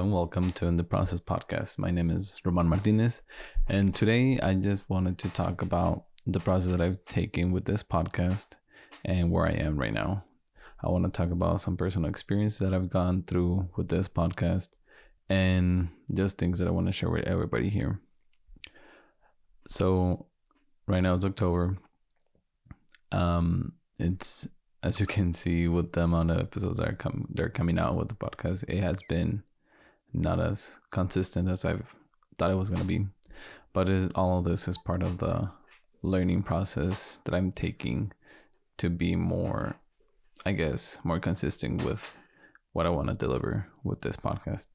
and welcome to the Process podcast. My name is Roman Martinez, and today I just wanted to talk about the process that I've taken with this podcast and where I am right now. I want to talk about some personal experience that I've gone through with this podcast and just things that I want to share with everybody here. So right now it's October. It's, as you can see with the amount of episodes that they're coming out with the podcast, it has been not as consistent as I've thought it was going to be. But all of this is part of the learning process that I'm taking to be more, more consistent with what I want to deliver with this podcast.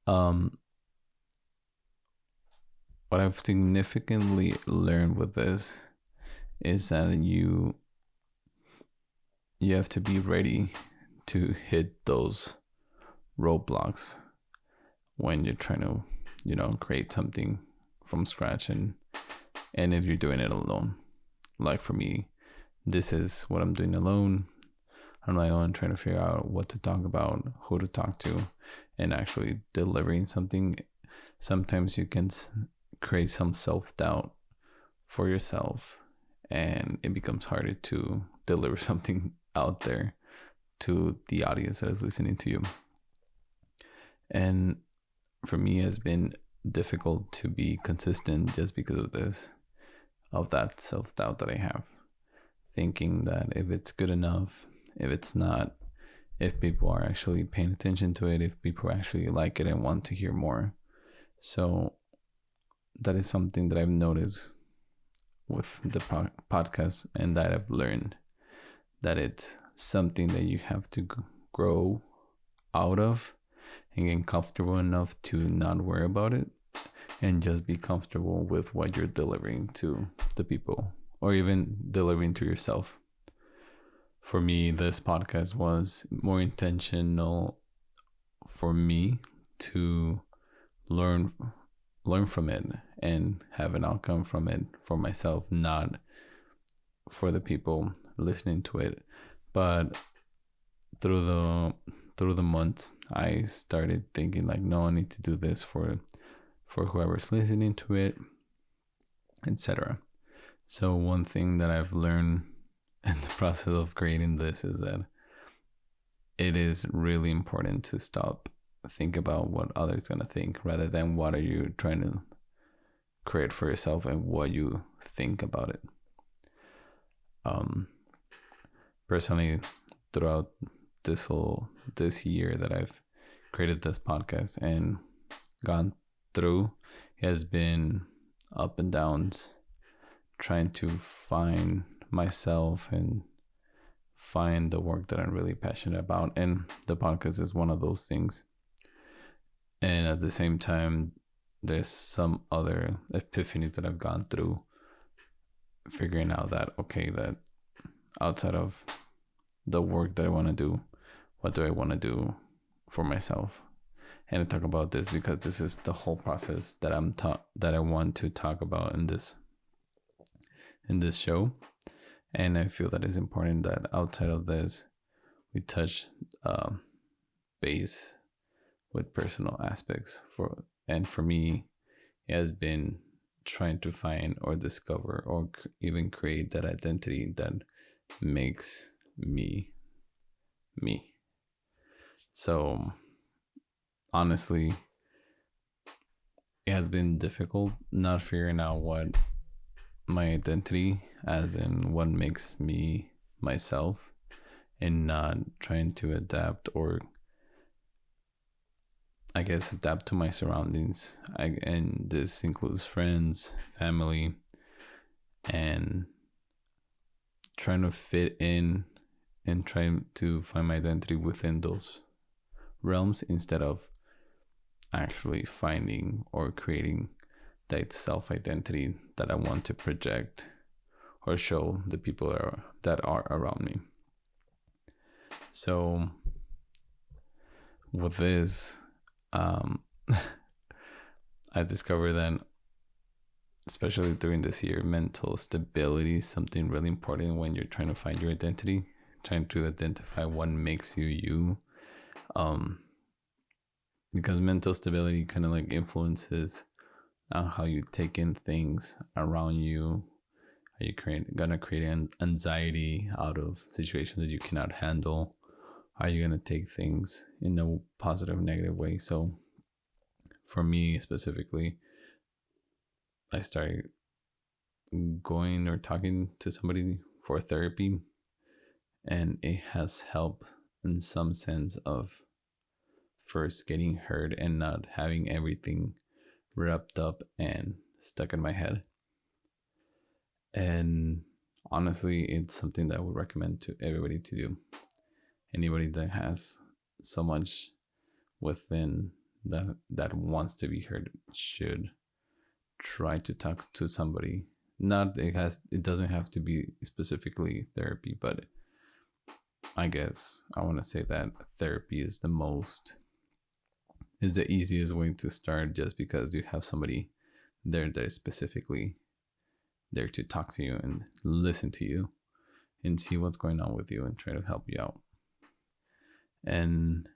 What I've significantly learned with this is that you have to be ready to hit those roadblocks when you're trying to, create something from scratch and if you're doing it alone. Like for me, this is what I'm doing alone on my own, trying to figure out what to talk about, who to talk to, and actually delivering something. Sometimes you can create some self-doubt for yourself, and it becomes harder to deliver something out there to the audience that is listening to you. And for me, it's been difficult to be consistent just because of that self-doubt that I have, thinking that if it's good enough, if it's not, if people are actually paying attention to it, if people actually like it and want to hear more. So that is something that I've noticed with the podcast, and that I've learned that it's something that you have to grow out of and get comfortable enough to not worry about it and just be comfortable with what you're delivering to the people or even delivering to yourself. For me, this podcast was more intentional for me to learn from it and have an outcome from it for myself, not for the people listening to it. But through the months, I started thinking like, no, I need to do this for whoever's listening to it, etc. So one thing that I've learned in the process of creating this is that it is really important to think about what others gonna think rather than what are you trying to create for yourself and what you think about it. Personally, throughout this year that I've created this podcast and gone through, it has been up and downs, trying to find myself and find the work that I'm really passionate about, and the podcast is one of those things. And at the same time, there's some other epiphanies that I've gone through, figuring out that outside of the work that I want to do, what do I want to do for myself? And I talk about this because this is the whole process that I want to talk about in this show. And I feel that it's important that outside of this, we touch base with personal aspects. For me, it has been trying to find or discover or even create that identity that makes me. So honestly, it has been difficult not figuring out what my identity, as in what makes me myself, and not trying to adapt or adapt to my surroundings. And this includes friends, family, and trying to fit in and trying to find my identity within those realms instead of actually finding or creating that self-identity that I want to project or show the people that are around me. So with this, I discovered that, especially during this year, mental stability is something really important when you're trying to find your identity. trying to identify what makes you you. because mental stability kind of like influences how you take in things around you. Are you gonna create anxiety out of situations that you cannot handle? Are you gonna take things in a positive, negative way? So, for me specifically, I started going or talking to somebody for therapy, and it has helped in some sense of first getting heard and not having everything wrapped up and stuck in my head. And honestly, it's something that I would recommend to everybody to do. Anybody that has so much within that wants to be heard should try to talk to somebody. Not it doesn't have to be specifically therapy, but I guess I want to say that therapy is the easiest way to start, just because you have somebody there that is specifically there to talk to you and listen to you and see what's going on with you and try to help you out. And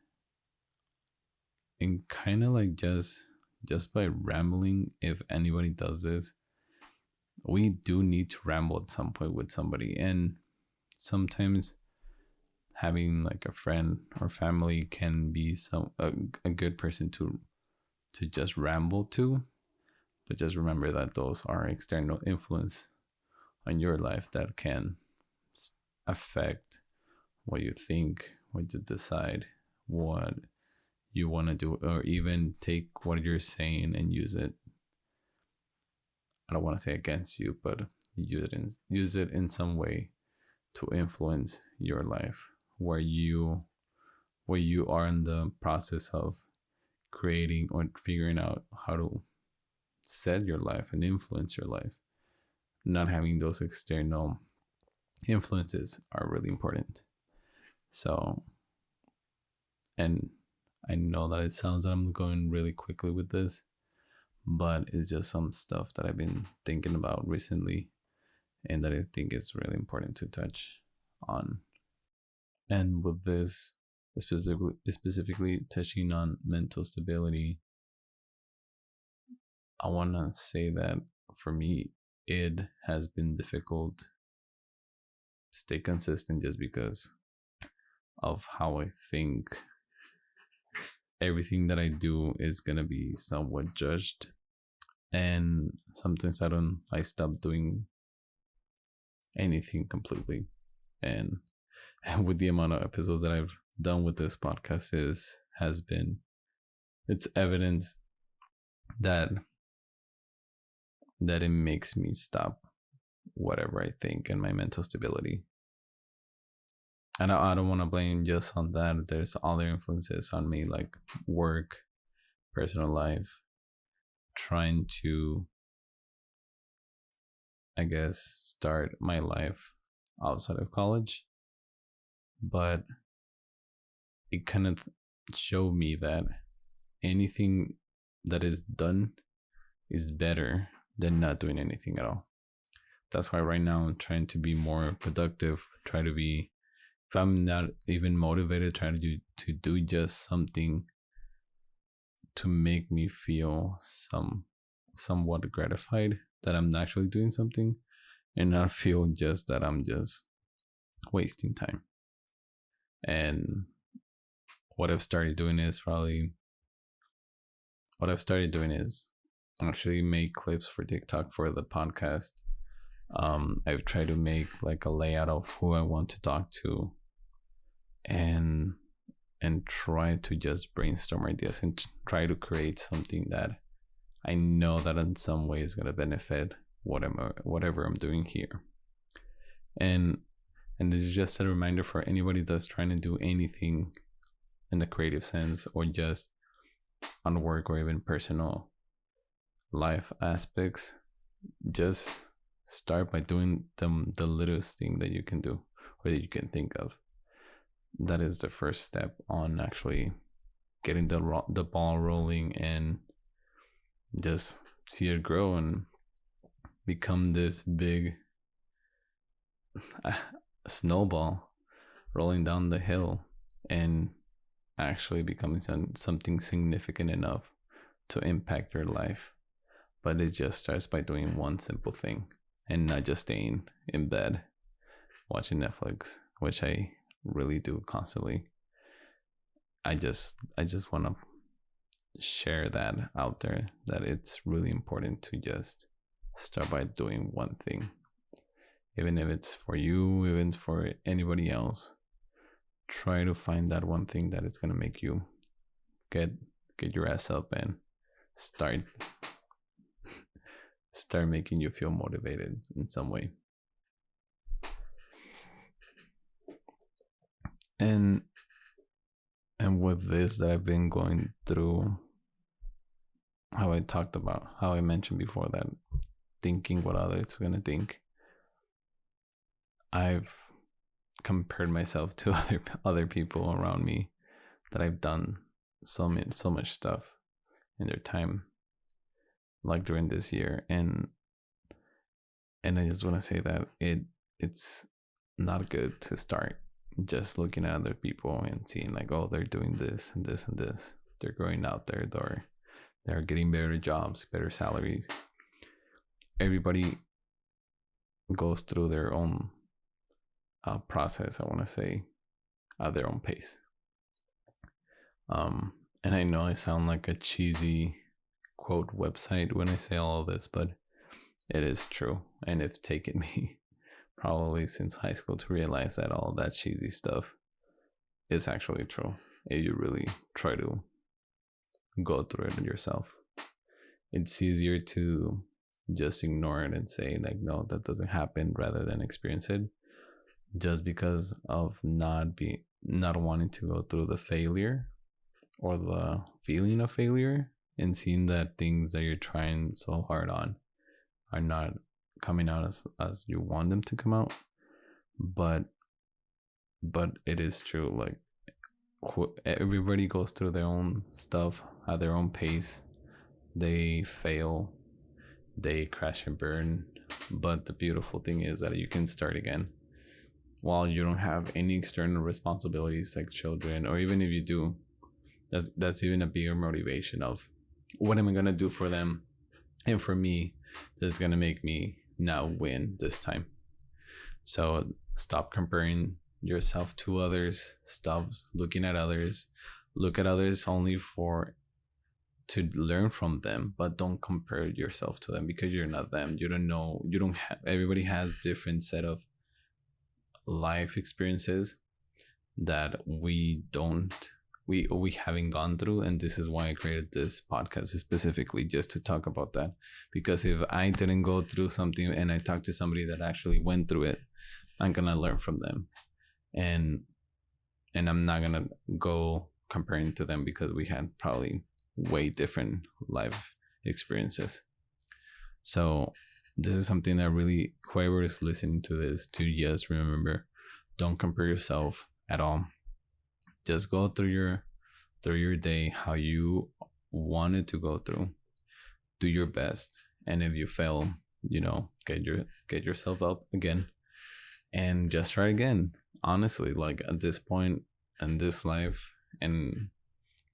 kind of like just by rambling, if anybody does this, we do need to ramble at some point with somebody. And sometimes having like a friend or family can be a good person to just ramble to. But just remember that those are external influence on your life that can affect what you think, what you decide, what you want to do, or even take what you're saying and use it. I don't want to say against you, but use it in some way to influence your life, where you are in the process of creating or figuring out how to set your life and influence your life. Not having those external influences are really important. So, and I know that it sounds that I'm going really quickly with this, but it's just some stuff that I've been thinking about recently and that I think is really important to touch on. And with this, specifically touching on mental stability, I want to say that for me, it has been difficult to stay consistent, just because of how I think everything that I do is going to be somewhat judged. And sometimes I stop doing anything completely. And with the amount of episodes that I've done with this podcast, it's evidence that it makes me stop whatever I think and my mental stability. And I don't want to blame just on that. There's other influences on me, like work, personal life, trying to, I guess, start my life outside of college. But it kind of showed me that anything that is done is better than not doing anything at all. That's why right now I'm trying to be more productive, try to be, if I'm not even motivated, try to do just something to make me feel somewhat gratified that I'm actually doing something, and not feel just that I'm just wasting time. And what I've started doing is actually make clips for TikTok for the podcast. I've tried to make like a layout of who I want to talk to, and try to just brainstorm ideas and try to create something that I know that in some way is going to benefit whatever I'm doing here. And this is just a reminder for anybody that's trying to do anything in the creative sense, or just on work or even personal life aspects. Just start by doing the littlest thing that you can do or that you can think of. That is the first step on actually getting the ball rolling, and just see it grow and become this big snowball rolling down the hill. And actually becoming something significant enough to impact your life. But it just starts by doing one simple thing and not just staying in bed watching Netflix, which I really do constantly. I just want to share that out there, that it's really important to just start by doing one thing, even if it's for you, even for anybody else. Try to find that one thing that it's gonna make you get your ass up and start making you feel motivated in some way. And with this that I've been going through, how I mentioned before, that thinking what others are gonna think, I've compared myself to other people around me that I've done so much stuff in their time, like during this year, and I just want to say that it's not good to start just looking at other people and seeing like, oh, they're doing this and this and this, they're going out there, they're getting better jobs, better salaries. Everybody goes through their own process, I want to say, at their own pace. And I know I sound like a cheesy quote website when I say all of this, but it is true. And it's taken me probably since high school to realize that all that cheesy stuff is actually true if you really try to go through it yourself. It's easier to just ignore it and say like, no, that doesn't happen, rather than experience it, just because of not wanting to go through the failure or the feeling of failure, and seeing that things that you're trying so hard on are not coming out as you want them to come out. But it is true, like everybody goes through their own stuff at their own pace. They fail, they crash and burn, but the beautiful thing is that you can start again while you don't have any external responsibilities like children, or even if you do, that's even a bigger motivation of what am I gonna do for them, and for me, that's gonna make me now win this time. So stop comparing yourself to others, stop looking at others, look at others only to learn from them, but don't compare yourself to them, because you're not them. You don't know, everybody has different set of life experiences that we haven't gone through, and this is why I created this podcast specifically, just to talk about that. Because if I didn't go through something and I talked to somebody that actually went through it, I'm gonna learn from them, and I'm not gonna go comparing to them, because we had probably way different life experiences. So this is something that really, whoever is listening to this, to just remember, don't compare yourself at all. Just go through your day how you wanted to go through. Do your best, and if you fail, get yourself up again, and just try again. Honestly, like at this point in this life, and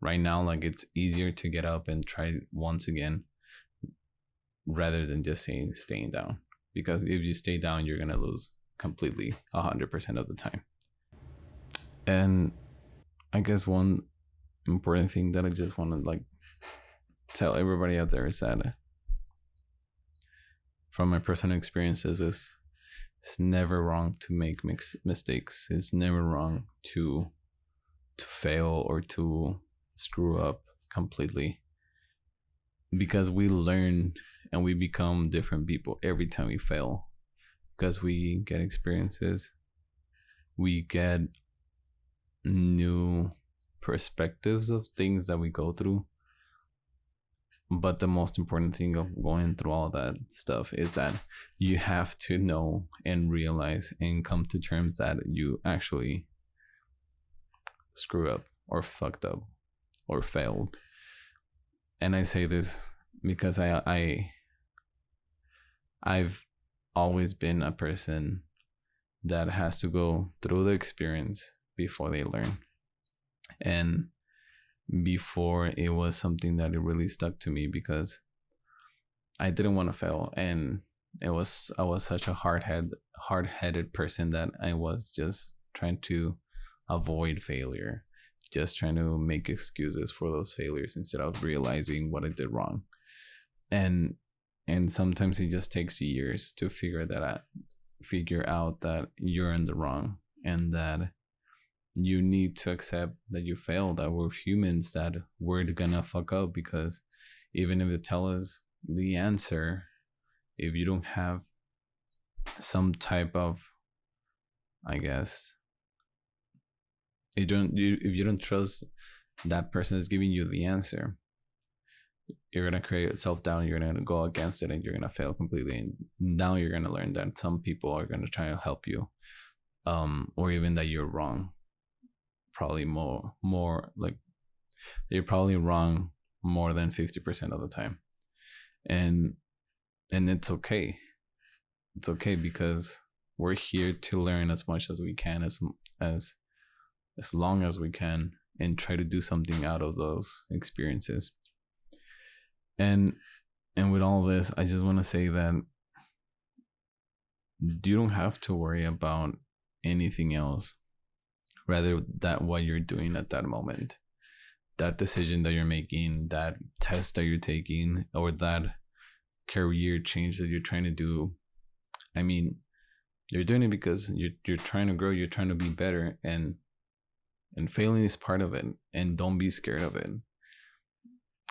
right now, like it's easier to get up and try once again, rather than just staying down. Because if you stay down, you're gonna lose completely 100% of the time. And I guess one important thing that I just want to like tell everybody out there is that, from my personal experiences, is it's never wrong to make mistakes. It's never wrong to fail or to screw up completely, because we learn and we become different people every time we fail, because we get experiences, we get new perspectives of things that we go through. But the most important thing of going through all that stuff is that you have to know and realize and come to terms that you actually screw up or fucked up or failed. And I say this because I've always been a person that has to go through the experience before they learn. And before, it was something that it really stuck to me because I didn't want to fail, and I was such a hard headed person that I was just trying to avoid failure, just trying to make excuses for those failures instead of realizing what I did wrong. And sometimes it just takes years to figure out that you're in the wrong, and that you need to accept that you failed, that we're humans, that we're gonna fuck up, because even if they tell us the answer, if you don't have some type of, I guess, if you don't trust that person is giving you the answer, you're gonna create self-doubt, you're gonna go against it, and you're gonna fail completely. And now you're gonna learn that some people are gonna try to help you, or even that you're wrong. Probably more like you're probably wrong more than 50% of the time. And it's okay. It's okay, because we're here to learn as much as we can, as long as we can, and try to do something out of those experiences. And with all this, I just want to say that you don't have to worry about anything else rather that what you're doing at that moment, that decision that you're making, that test that you're taking, or that career change that you're trying to do. I mean, you're doing it because you're trying to grow, you're trying to be better, and failing is part of it, and don't be scared of it.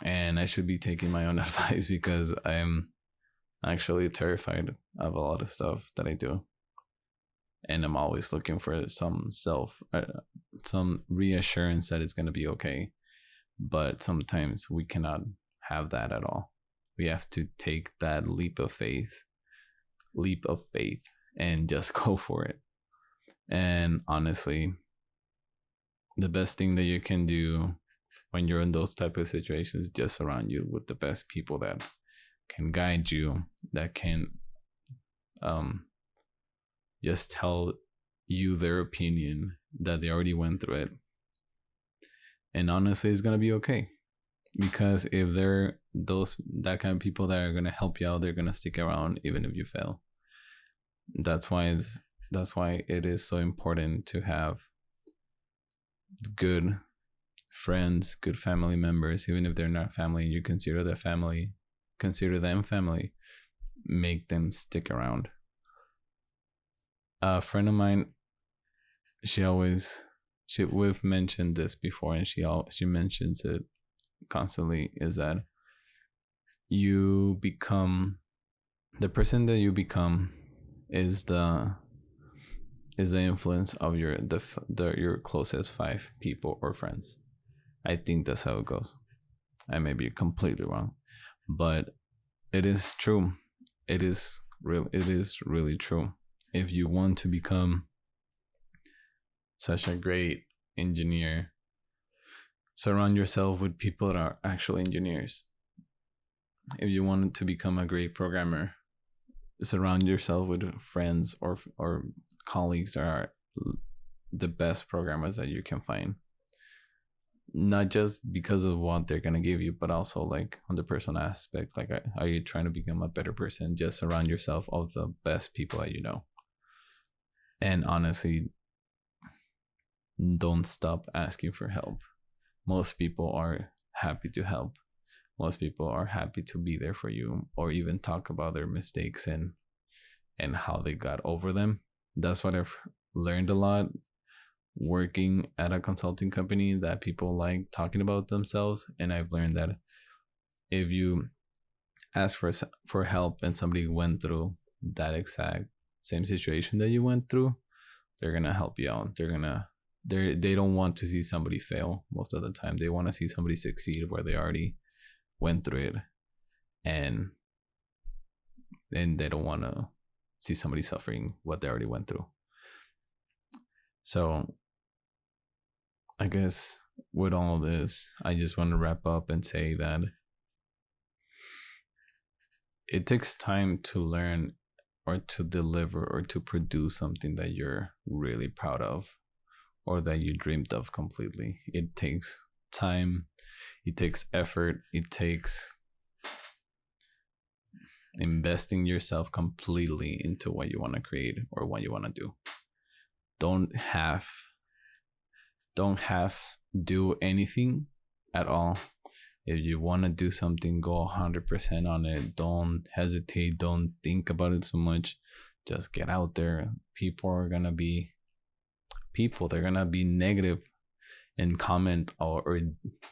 And I should be taking my own advice, because I'm actually terrified of a lot of stuff that I do, and I'm always looking for some reassurance that it's going to be okay. But sometimes we cannot have that at all. We have to take that leap of faith, and just go for it. And honestly, the best thing that you can do when you're in those type of situations, just surround you with the best people that can guide you, that can just tell you their opinion, that they already went through it. And honestly, it's gonna be okay, because if they're that kind of people that are gonna help you out, they're gonna stick around even if you fail. That's why it is so important to have good friends, good family members, even if they're not family, you consider them family, make them stick around. A friend of mine, we've mentioned this before, and she mentions it constantly, is that you become the person that you become is the influence of your closest 5 people or friends. I think that's how it goes. I may be completely wrong, but it is true. It is really true. If you want to become such a great engineer, surround yourself with people that are actual engineers. If you want to become a great programmer, surround yourself with friends or colleagues that are the best programmers that you can find. Not just because of what they're gonna give you, but also like on the personal aspect. Like, are you trying to become a better person? Just surround yourself of the best people that you know. And honestly, don't stop asking for help. Most people are happy to help. Most people are happy to be there for you, or even talk about their mistakes and how they got over them. That's what I've learned a lot working at a consulting company, that people like talking about themselves. And I've learned that if you ask for help and somebody went through that exact same situation that you went through, they're gonna help you out. They don't want to see somebody fail. Most of the time they want to see somebody succeed where they already went through it, and they don't want to see somebody suffering what they already went through. So I guess with all of this, I just want to wrap up and say that it takes time to learn, or to deliver, or to produce something that you're really proud of, or that you dreamed of completely. It takes time, it takes effort, it takes investing yourself completely into what you want to create or what you want to do. Don't do anything at all. If you want to do something, go 100% on it. Don't hesitate. Don't think about it so much. Just get out there. People are going to be people. They're going to be negative and comment or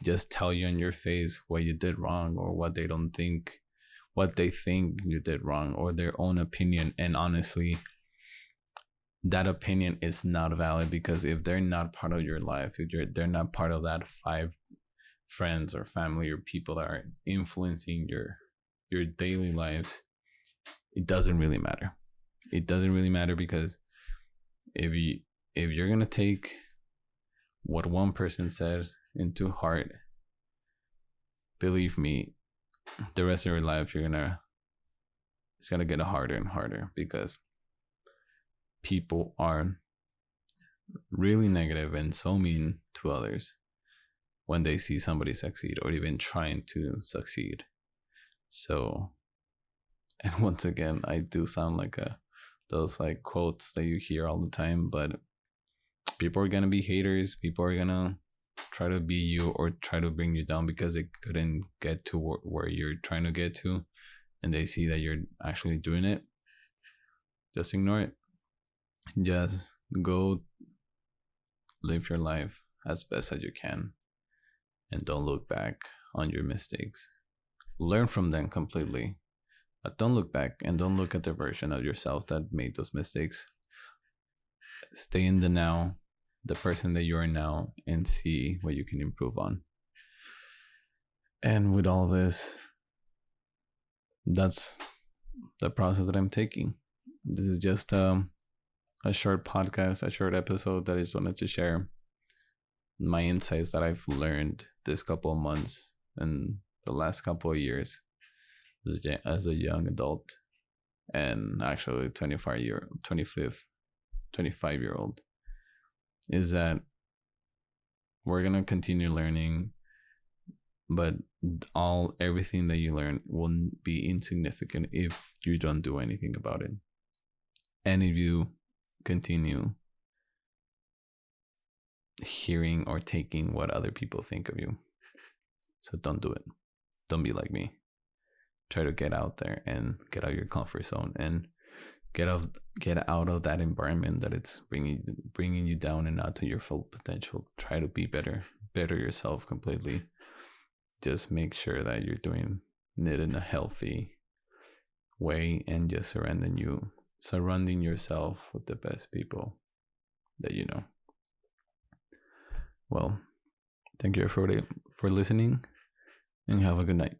just tell you in your face what you did wrong or what they think you did wrong or their own opinion. And honestly, that opinion is not valid, because if they're not part of your life, if they're not part of that 5 friends or family or people that are influencing your daily lives, it doesn't really matter. It doesn't really matter, because if you're gonna take what one person said into heart, believe me, the rest of your life it's gonna get harder and harder, because people are really negative and so mean to others when they see somebody succeed or even trying to succeed. So, and once again, I do sound like those like quotes that you hear all the time, but people are gonna be haters. People are gonna try to be you or try to bring you down because they couldn't get to where you're trying to get to, and they see that you're actually doing it. Just ignore it. Just go live your life as best as you can, and don't look back on your mistakes. Learn from them completely, but don't look back and don't look at the version of yourself that made those mistakes. Stay in the now, the person that you are now, and see what you can improve on. And with all this, that's the process that I'm taking. This is just a short podcast, a short episode that I just wanted to share my insights that I've learned this couple of months and the last couple of years as a young adult, and actually 25-year-old, is that we're gonna continue learning, but everything that you learn will be insignificant if you don't do anything about it, and if you continue hearing or taking what other people think of you. So don't do it. Don't be like me. Try to get out there and get out of your comfort zone and get out of that environment that it's bringing you down and not to your full potential. Try to be better yourself completely. Just make sure that you're doing it in a healthy way, and just surrounding yourself with the best people that you know. Well, thank you for listening, and have a good night.